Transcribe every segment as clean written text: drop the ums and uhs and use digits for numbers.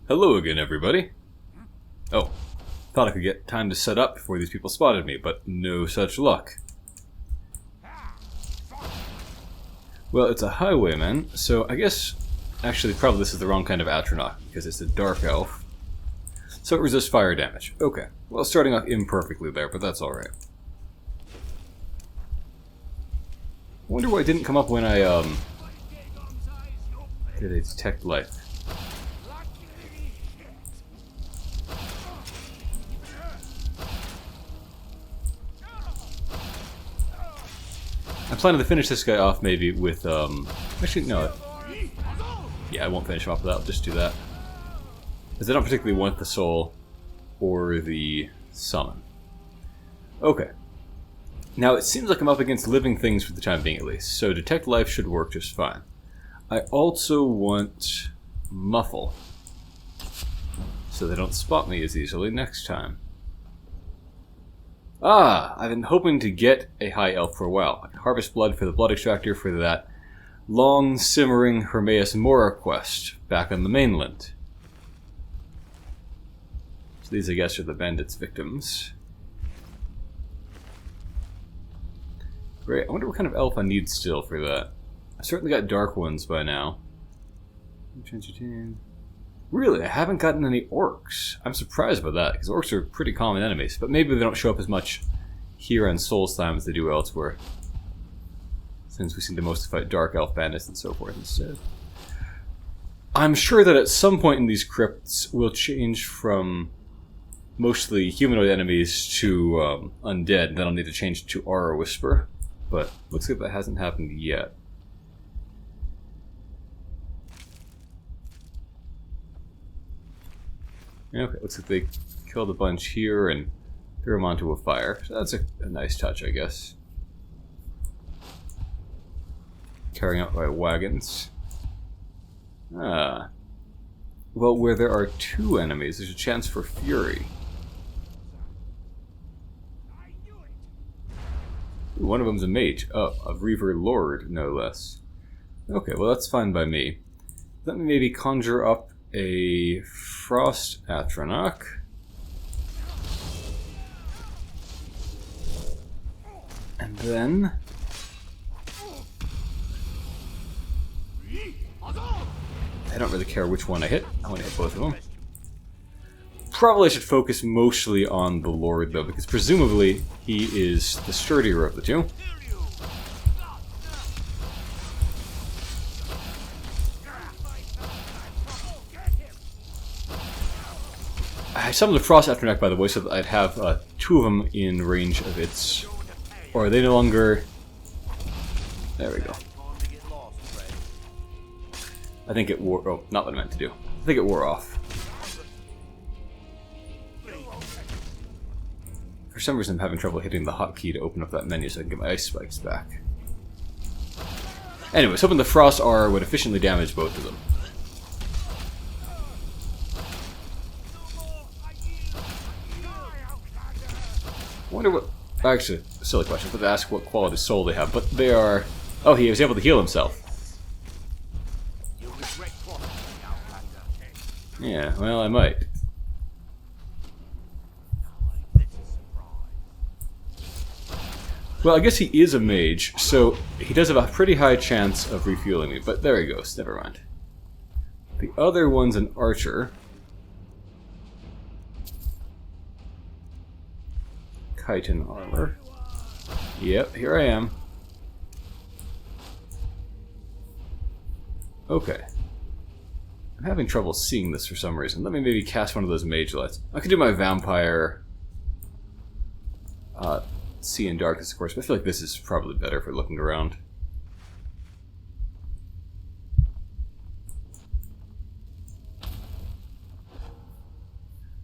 Hello again, everybody. Oh, thought I could get time to set up before these people spotted me, but no such luck. Well, it's a highwayman, so I guess actually probably this is the wrong kind of Atronach, because it's a dark elf. So it resists fire damage. Okay, well, starting off imperfectly there, but that's alright. I wonder why it didn't come up when I did a detect life. I'm planning to finish this guy off maybe with, actually, no. Yeah, I won't finish him off with that, I'll just do that. Because I don't particularly want the soul or the summon. Okay. Now, it seems like I'm up against living things for the time being at least, so detect life should work just fine. I also want muffle, so they don't spot me as easily next time. Ah, I've been hoping to get a high elf for a while. I can harvest blood for the blood extractor for that long simmering Hermaeus Mora quest back on the mainland. So these, I guess, are the bandits' victims. Great. I wonder what kind of elf I need still for that. I've certainly got dark ones by now. Really, I haven't gotten any orcs. I'm surprised by that, because orcs are pretty common enemies, but maybe they don't show up as much here on Soulslime as they do elsewhere, since we seem to mostly fight dark elf bandits and so forth instead. I'm sure that at some point in these crypts we'll change from mostly humanoid enemies to undead, then I'll need to change to Aura Whisper, but looks like that hasn't happened yet. Okay, looks like they killed a bunch here and threw them onto a fire. So that's a nice touch, I guess. Carrying out by wagons. Ah. Well, where there are two enemies, there's a chance for fury. Ooh, one of them's a mage. Oh, a Reaver Lord, no less. Okay, well that's fine by me. Let me maybe conjure up a Frost Atronach. And then I don't really care which one I hit. I want to hit both of them. Probably I should focus mostly on the Lord though, because presumably he is the sturdier of the two. I summoned the Frost Atronach, by the way, so that I'd have two of them in range of its... Or are they no longer... There we go. I think it wore... Oh, not what I meant to do. I think it wore off. For some reason I'm having trouble hitting the hotkey to open up that menu so I can get my ice spikes back. Anyways, hoping the Frost Aura would efficiently damage both of them. I wonder what... Actually, a silly question, but to ask what quality soul they have, but they are... Oh, he was able to heal himself. Yeah, well, I might. Well, I guess he is a mage, so he does have a pretty high chance of refueling me, but there he goes, never mind. The other one's an archer. Chitin armor. Yep, here I am. Okay. I'm having trouble seeing this for some reason. Let me maybe cast one of those mage lights. I could do my vampire see in darkness, of course, but I feel like this is probably better for looking around.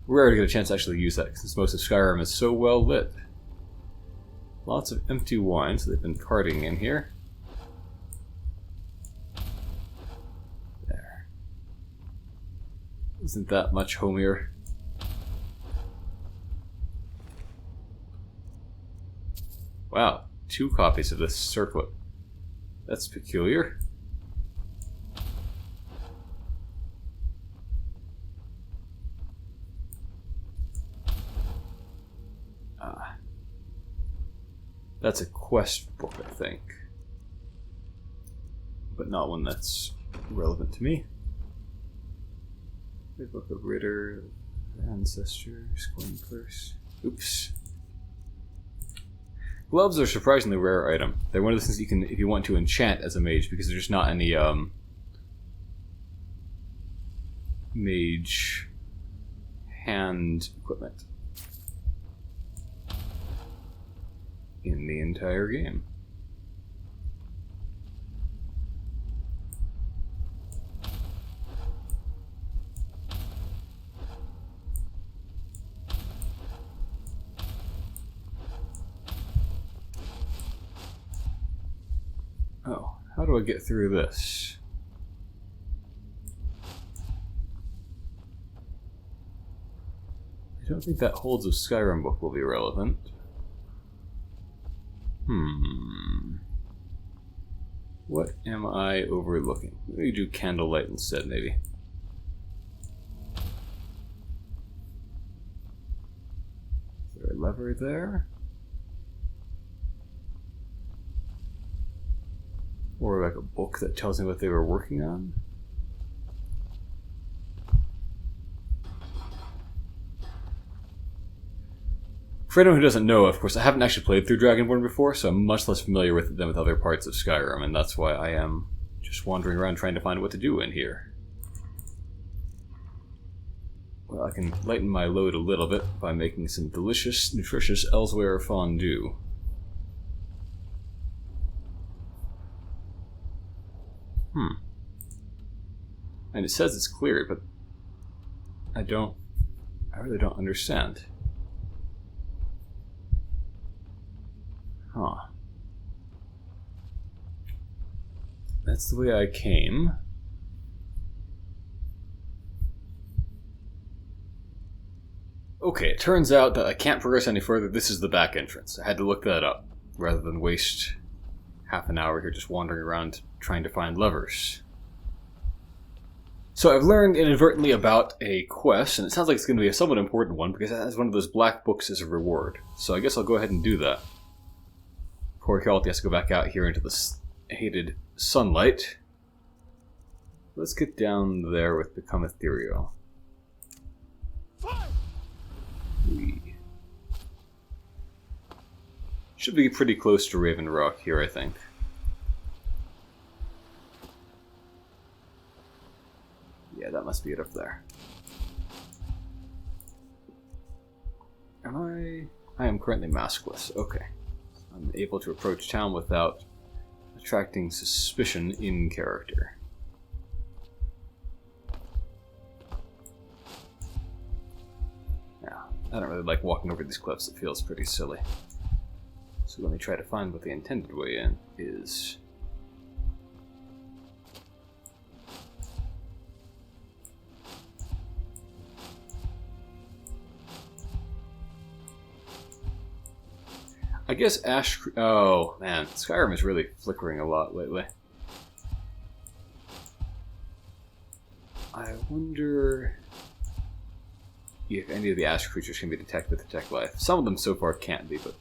Rare to get a chance to actually use that, since most of Skyrim is so well lit. Lots of empty wine, so they've been carting in here. There. Isn't that much homier? Wow, 2 copies of this circlet. That's peculiar. That's a quest book, I think. But not one that's relevant to me. The Book of Ritter, Ancestors, Coin Purse. Oops. Gloves are a surprisingly rare item. They're one of the things you can, if you want to, enchant as a mage, because there's not any mage hand equipment in the entire game. Oh, how do I get through this? I don't think that Holds of Skyrim book will be relevant. What am I overlooking? Let me do candlelight instead, maybe. Is there a lever there? Or like a book that tells me what they were working on? For anyone who doesn't know, of course, I haven't actually played through Dragonborn before, so I'm much less familiar with it than with other parts of Skyrim, and that's why I am just wandering around trying to find what to do in here. Well, I can lighten my load a little bit by making some delicious, nutritious Elsewhere fondue. And it says it's cleared, but I really don't understand. Huh. That's the way I came. Okay, it turns out that I can't progress any further. This is the back entrance. I had to look that up, rather than waste half an hour here just wandering around trying to find levers. So I've learned inadvertently about a quest, and it sounds like it's going to be a somewhat important one, because it has one of those black books as a reward. So I guess I'll go ahead and do that. Poor Hjalti has to go back out here into the hated sunlight. Let's get down there with Become Ethereal. We should be pretty close to Raven Rock here, I think. Yeah, that must be it up there. I am currently maskless. Okay. I'm able to approach town without attracting suspicion in character. Yeah, I don't really like walking over these cliffs. It feels pretty silly. So let me try to find what the intended way in is. I guess oh man, Skyrim is really flickering a lot lately. I wonder if any of the ash creatures can be detected with Detect Life. Some of them so far can't be, but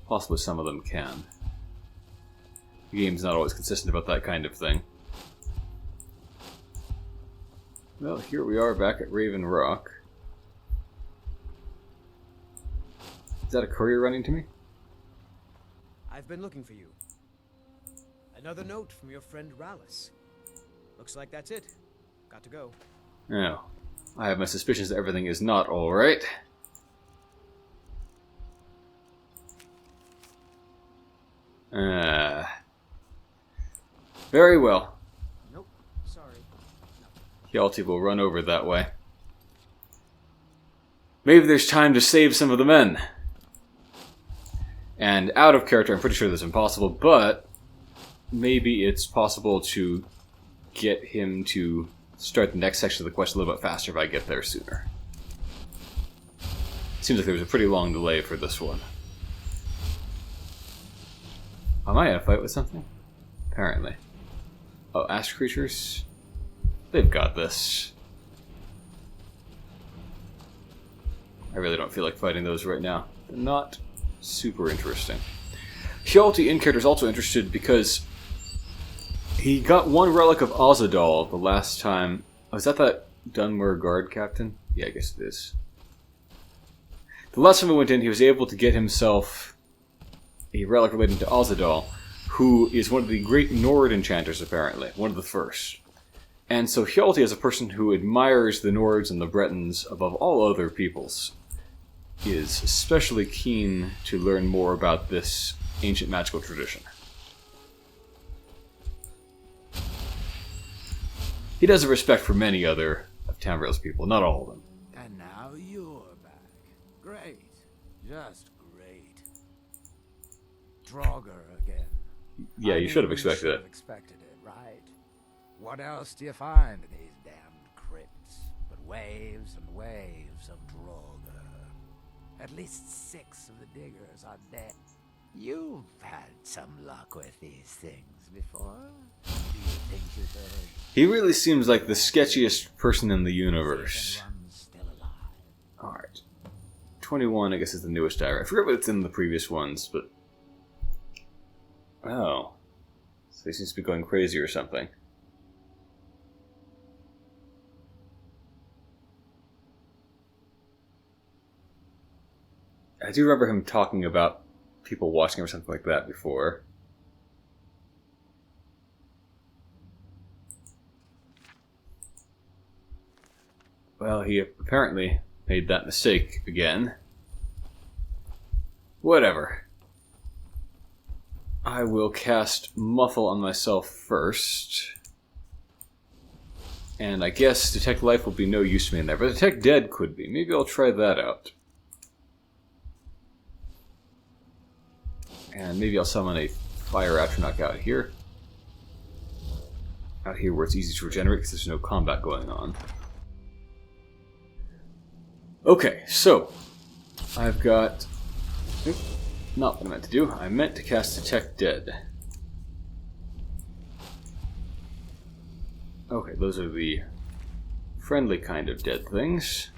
possibly some of them can. The game's not always consistent about that kind of thing. Well, here we are back at Raven Rock. Is that a courier running to me? I've been looking for you. Another note from your friend Rallis. Looks like that's it. Got to go. Oh. I have my suspicions that everything is not alright. Very well. Nope. Sorry. Hjalti will run over that way. Maybe there's time to save some of the men. And out of character, I'm pretty sure this is impossible, but maybe it's possible to get him to start the next section of the quest a little bit faster if I get there sooner. Seems like there was a pretty long delay for this one. Am I in a fight with something? Apparently. Oh, ash creatures? They've got this. I really don't feel like fighting those right now. They're not super interesting. Hjalti in character is also interested because he got one relic of Azadal the last time. Oh, is that Dunmer guard captain? Yeah, I guess it is. The last time he went in, he was able to get himself a relic relating to Azadal, who is one of the great Nord enchanters, apparently. One of the first. And so Hjalti, as a person who admires the Nords and the Bretons above all other peoples, is especially keen to learn more about this ancient magical tradition. He does have respect for many other of Tamriel's people, not all of them. And now you're back. Great. Just great. Draugr again. Yeah, you should have expected it. Expected it, right? What else do you find in these damned crypts but waves and waves of Draugr? At least 6 of the diggers are dead. You've had some luck with these things before. Do you think you could? He really seems like the sketchiest person in the universe. Still alive. Alright. 21, I guess, is the newest diary. I forget what's in the previous ones, but... Oh. So he seems to be going crazy or something. I do remember him talking about people watching him or something like that before. Well, he apparently made that mistake again. Whatever. I will cast Muffle on myself first. And I guess Detect Life will be no use to me in there, but Detect Dead could be. Maybe I'll try that out. And maybe I'll summon a Fire Atronach out here. Out here where it's easy to regenerate because there's no combat going on. Okay, so I've got... Not what I meant to do. I meant to cast Detect Dead. Okay, those are the friendly kind of dead things.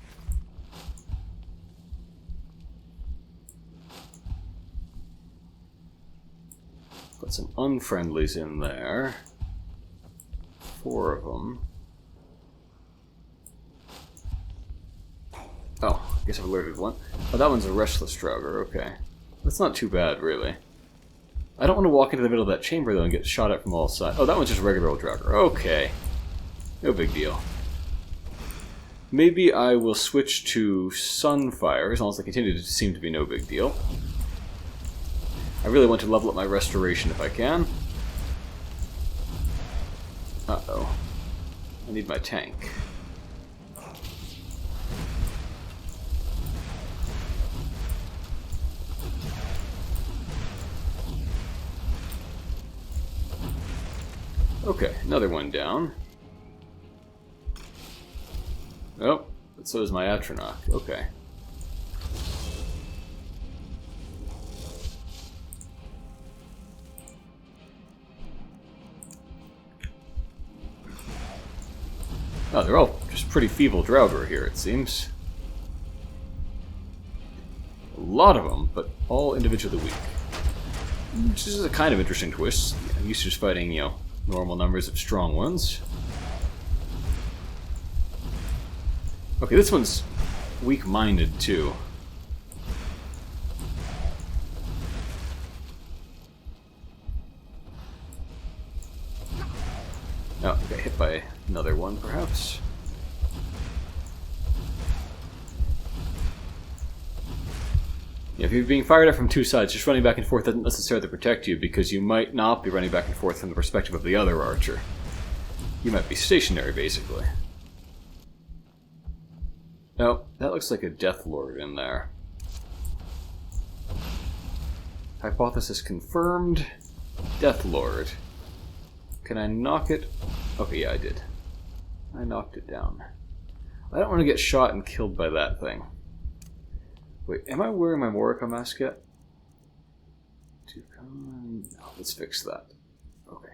Put some unfriendlies in there. 4 of them. Oh, I guess I've alerted one. Oh, that one's a Restless Draugr, okay. That's not too bad, really. I don't want to walk into the middle of that chamber, though, and get shot at from all sides. Oh, that one's just regular old Draugr. Okay. No big deal. Maybe I will switch to Sunfire, as long as they continue to seem to be no big deal. I really want to level up my restoration if I can. Uh-oh. I need my tank. Okay, another one down. Oh, but so is my Atronach. Okay. Oh, they're all just pretty feeble Draugr here, it seems. A lot of them, but all individually weak. Which is a kind of interesting twist. I'm used to just fighting, you know, normal numbers of strong ones. Okay, this one's weak-minded, too. Oh, got hit by another one, perhaps. Yeah, if you're being fired at from 2 sides, just running back and forth doesn't necessarily protect you, because you might not be running back and forth from the perspective of the other archer. You might be stationary, basically. Oh, that looks like a Death Lord in there. Hypothesis confirmed. Death Lord. Can I knock it? Okay, yeah, I did. I knocked it down. I don't want to get shot and killed by that thing. Wait, am I wearing my Morica mask yet? No, let's fix that. Okay.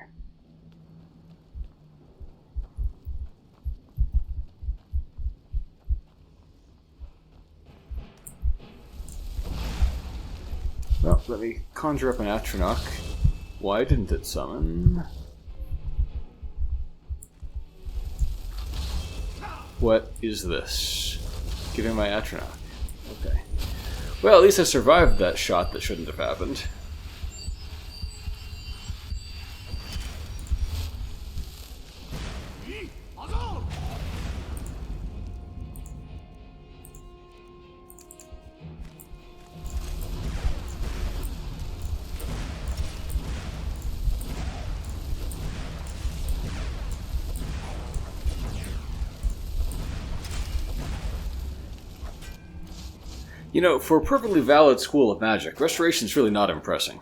Well, let me conjure up an Atronach. Why didn't it summon? What is this? Giving my Atronach. Okay. Well, at least I survived that shot that shouldn't have happened. You know, for a perfectly valid school of magic, restoration's really not impressing.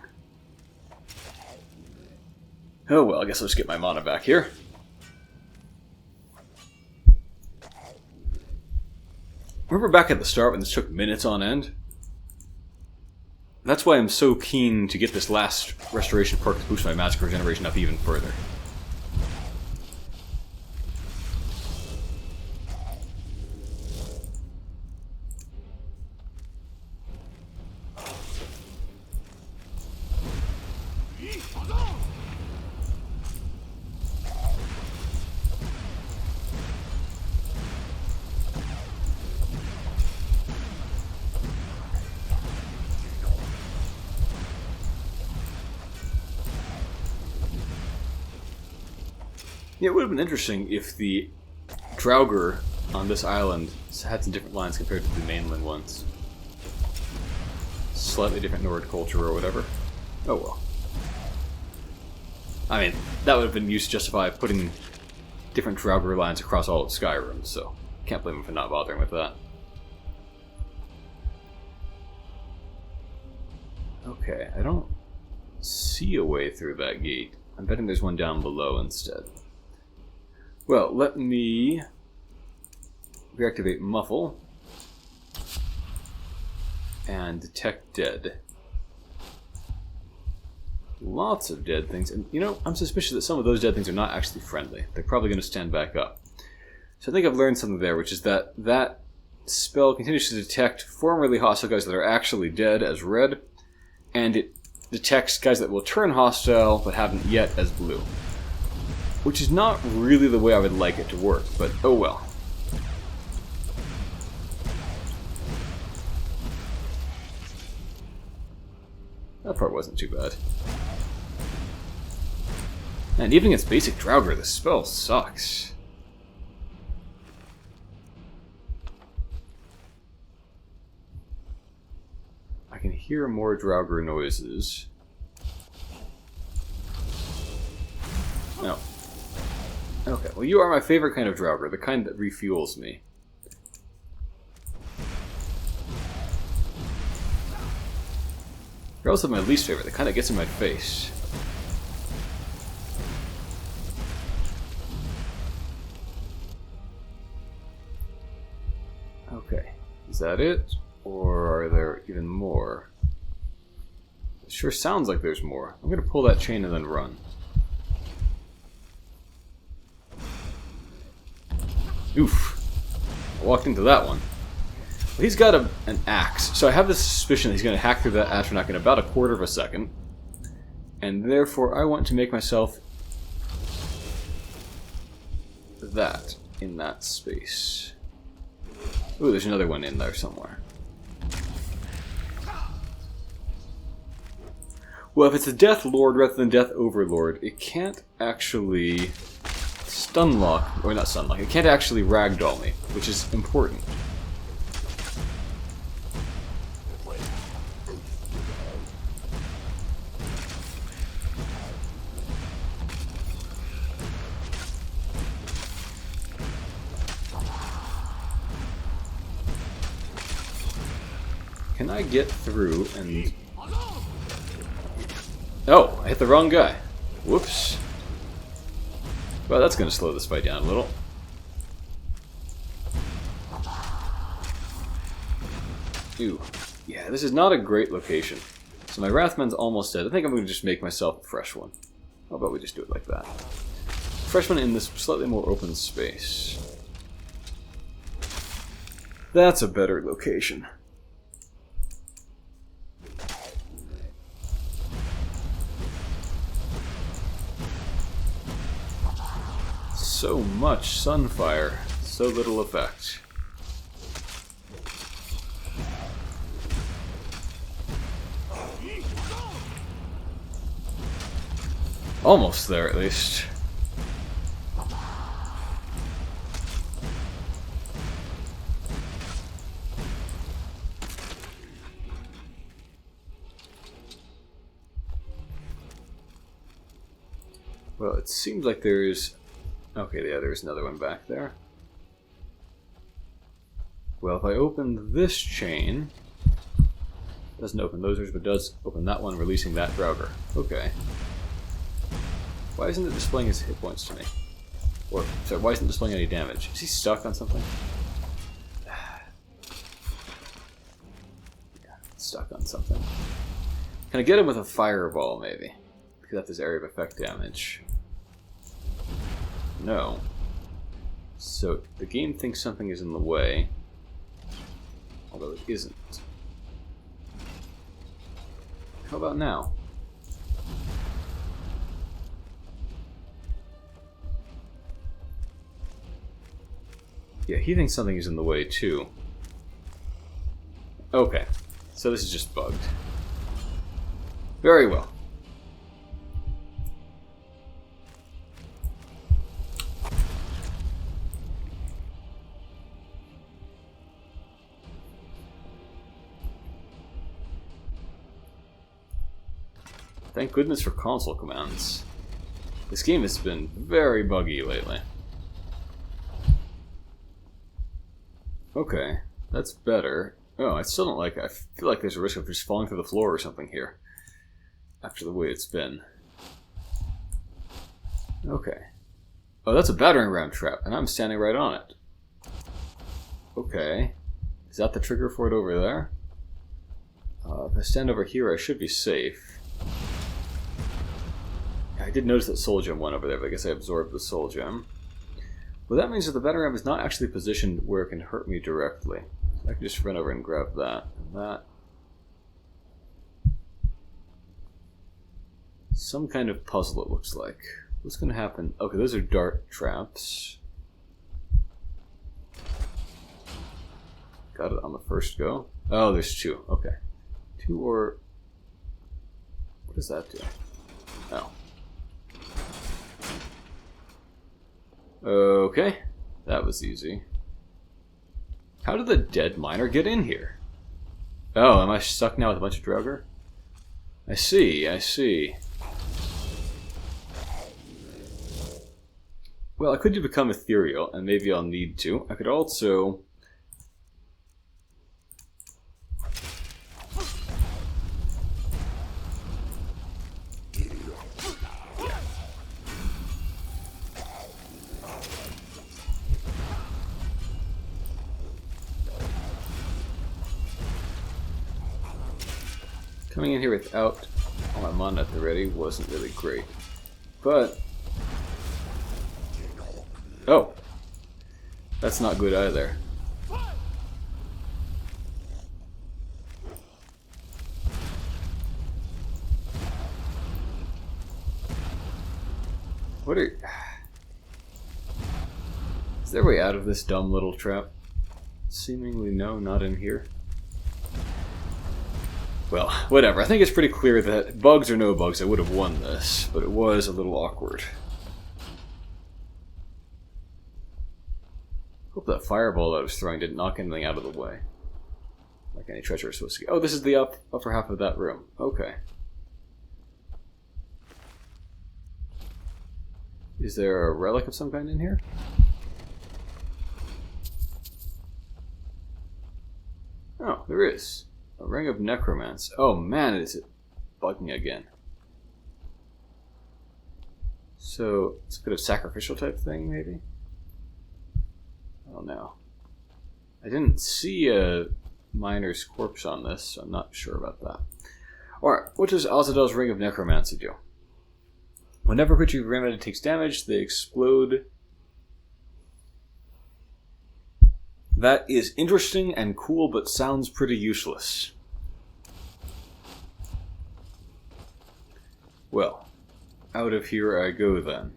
Oh well, I guess I'll just get my mana back here. Remember back at the start when this took minutes on end? That's why I'm so keen to get this last restoration perk to boost my magic regeneration up even further. Yeah, it would have been interesting if the Draugr on this island had some different lines compared to the mainland ones. Slightly different Nord culture or whatever. Oh well. I mean, that would have been used to justify putting different Draugr lines across all of Skyrim, so can't blame them for not bothering with that. Okay, I don't see a way through that gate. I'm betting there's one down below instead. Well, let me reactivate Muffle and detect dead. Lots of dead things, and you know, I'm suspicious that some of those dead things are not actually friendly. They're probably going to stand back up. So I think I've learned something there, which is that that spell continues to detect formerly hostile guys that are actually dead as red, and it detects guys that will turn hostile but haven't yet as blue. Which is not really the way I would like it to work, but oh well. That part wasn't too bad. And even against basic Draugr, this spell sucks. I can hear more Draugr noises. No. Okay, well you are my favorite kind of Draugr, the kind that refuels me. You're also my least favorite, the kind that gets in my face. Okay, is that it? Or are there even more? It sure sounds like there's more. I'm gonna pull that chain and then run. Oof. I walked into that one. Well, he's got an axe, so I have this suspicion that he's going to hack through that Atronach in about a quarter of a second. And therefore I want to make myself that in that space. Ooh, there's another one in there somewhere. Well, if it's a Death Lord rather than Death Overlord, it can't actually stunlock, or not stunlock, it can't actually ragdoll me, which is important. Can I get through and... Oh, I hit the wrong guy. Whoops. Well, that's going to slow this fight down a little. Ooh. Yeah, this is not a great location. So my Wrathman's almost dead. I think I'm going to just make myself a fresh one. How about we just do it like that? Fresh one in this slightly more open space. That's a better location. so much sunfire, so little effect. Almost there, at least. Well, it seems like there's... Okay, yeah, there's another one back there. Well, if I open this chain... Doesn't open those, but does open that one, releasing that Draugr. Okay. Why isn't it displaying his hit points to me? Or, sorry, why isn't it displaying any damage? Is he stuck on something? Yeah, stuck on something. Can I get him with a fireball, maybe? Because that's his area of effect damage. No. So, the game thinks something is in the way. Although it isn't. How about now? Yeah, he thinks something is in the way too. Okay, so this is just bugged. Very well. Thank goodness for console commands. This game has been very buggy lately. Okay, that's better. Oh, I still don't like it. I feel like there's a risk of just falling through the floor or something here. After the way it's been. Okay. Oh, that's a battering ram trap, and I'm standing right on it. Okay. Is that the trigger for it over there? If I stand over here, I should be safe. I did notice that soul gem went over there, but I guess I absorbed the soul gem. Well, that means that the battering ram is not actually positioned where it can hurt me directly. So I can just run over and grab that and that. Some kind of puzzle, it looks like. What's going to happen? Okay, those are dart traps. Got it on the first go. Oh, there's two. Okay. Two or... What does that do? Oh. Okay, that was easy. How did the dead miner get in here? Oh, am I stuck now with a bunch of Draugr? I see, I see. Well, I could become ethereal, and maybe I'll need to. I could also... Coming in here without all my mana at the ready wasn't really great. But... Oh! That's not good either. What are... Is there a way out of this dumb little trap? Seemingly no, not in here. Well, whatever. I think it's pretty clear that bugs or no bugs, I would have won this, but it was a little awkward. Hope that fireball I was throwing didn't knock anything out of the way. Like any treasure is supposed to get. Oh, this is the upper half of that room. Okay. Is there a relic of some kind in here? Oh, there is. A ring of necromance. Oh man, is it bugging again. So, it's a bit of sacrificial type thing, maybe? Oh no. I didn't see a miner's corpse on this, so I'm not sure about that. Alright, what does Azadal's Ring of Necromancy do? Whenever a creature you remedy takes damage, they explode. That is interesting and cool, but sounds pretty useless. Well, out of here I go then.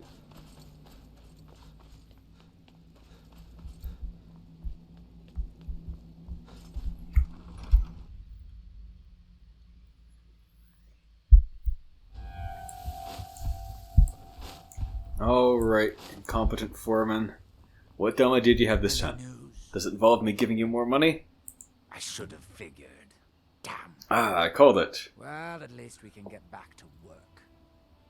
Alright, incompetent foreman. What demo did you have this time? Does it involve me giving you more money? I should have figured. Damn. Ah, I called it. Well, at least we can get back to work.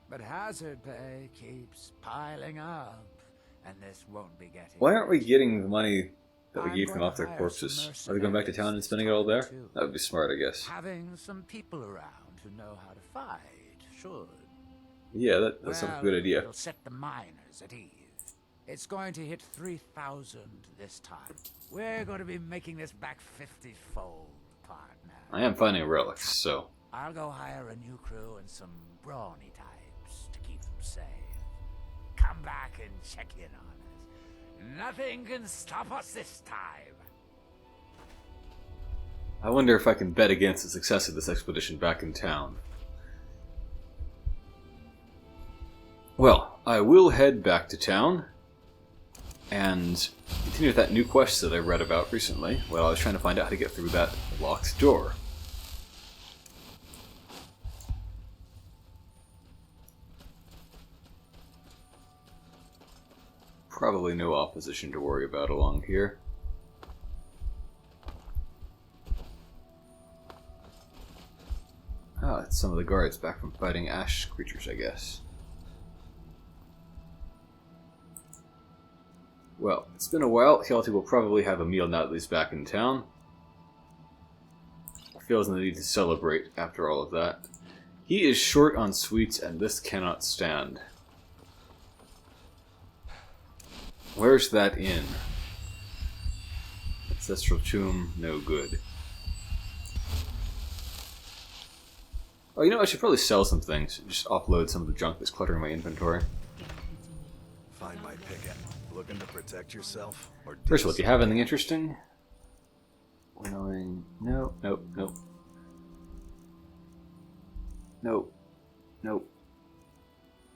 But hazard pay keeps piling up, and this won't be getting... Why aren't we getting the money that we I'm gave them going off to their hire corpses? some Are they going back to town and spending it all there? too. That would be smart, I guess. Having some people around who know how to fight should. Yeah, that's a good idea. It'll set the miners at ease. It's going to hit 3,000 this time. We're going to be making this back 50-fold, partner. I am finding relics, so... I'll go hire a new crew and some brawny types to keep them safe. Come back and check in on us. Nothing can stop us this time. I wonder if I can bet against the success of this expedition back in town. Well, I will head back to town and continue with that new quest that I read about recently while I was trying to find out how to get through that locked door. Probably no opposition to worry about along here. Ah, it's some of the guards back from fighting ash creatures, I guess. Well, it's been a while. Hjalti will probably have a meal now that he's back in town. Feels the need to celebrate after all of that. He is short on sweets, and this cannot stand. Where's that inn? Ancestral tomb, no good. Oh, you know, I should probably sell some things. Just offload some of the junk that's cluttering my inventory. Find my picket. Looking to protect yourself? Or First of all, do you have anything interesting? Winnowing. No, nope, nope. Nope. Nope.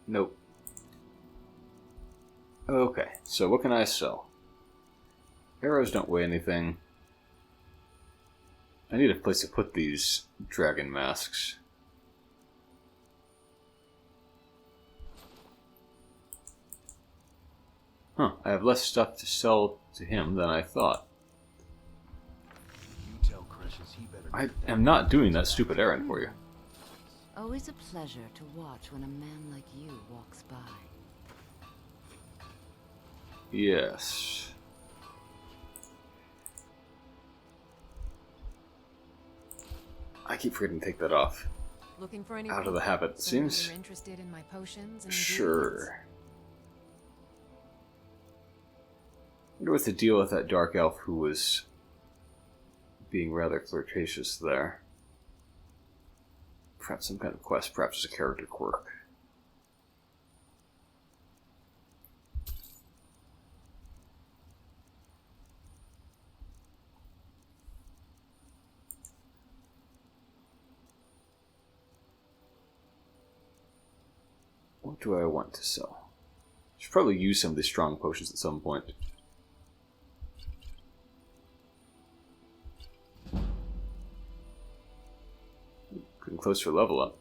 Nope. Okay, so what can I sell? Arrows don't weigh anything. I need a place to put these dragon masks. Huh, I have less stuff to sell to him than I thought. You tell Crushes he better I am not doing that stupid errand for you. Always a pleasure to watch when a man like you walks by. Yes. I keep forgetting to take that off. Looking for any Out of the habit, it someone seems. you're interested in my potions and ingredients? Sure. Wonder what's the deal with that dark elf who was being rather flirtatious there. Perhaps some kind of quest, perhaps it's a character quirk. What do I want to sell? Should probably use some of these strong potions at some point. Getting close for level up.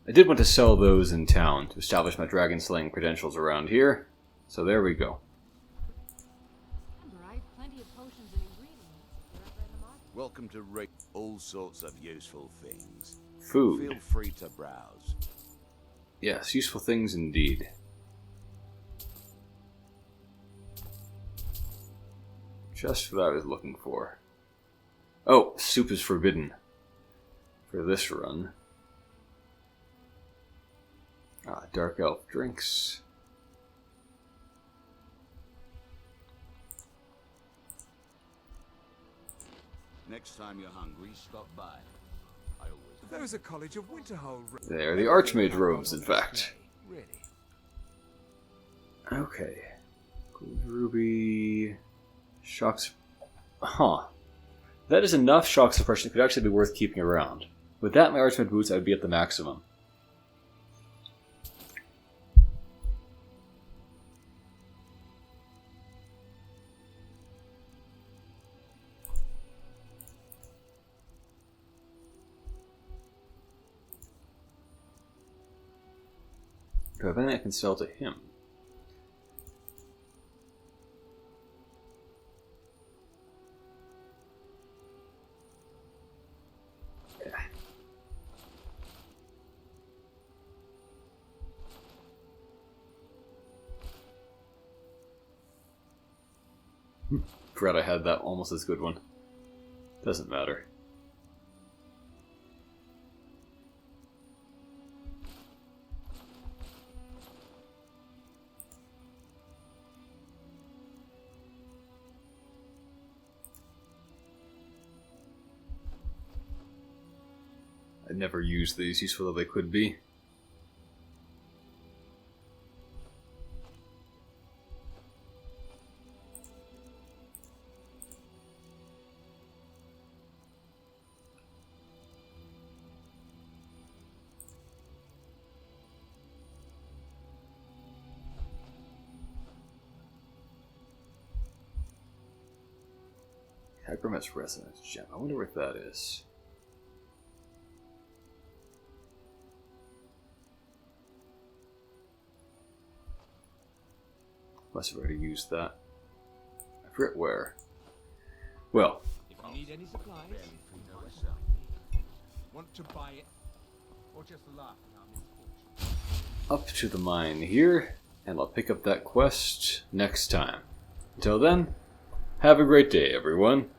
I did want to sell those in town to establish my dragon slaying credentials around here, so there we go. I have plenty of potions and ingredients if you're ever in the market. Welcome to rate all sorts of useful things. Food. Feel free to browse. Yes, useful things indeed. Just what I was looking for. Oh, soup is forbidden for this run. Ah, dark elf drinks. Next time you're hungry, stop by. I always... There's a College of Winterhold. There, the Archmage robes, in fact. Really? Okay. Gold ruby. Shocks. Huh. That is enough shock suppression. It could actually be worth keeping around. With that, my Archmage boots, I would be at the maximum. Do I have anything I can sell to him? Forgot I had that almost as good one. Doesn't matter. I never used these, useful though they could be. Hypermet's Resonance Gem. I wonder what that is. Must have already used that. I forget where. Well. If you need any supplies, want to buy it, or just laugh at our misfortune. Up to the mine here, and I'll pick up that quest next time. Until then, have a great day, everyone.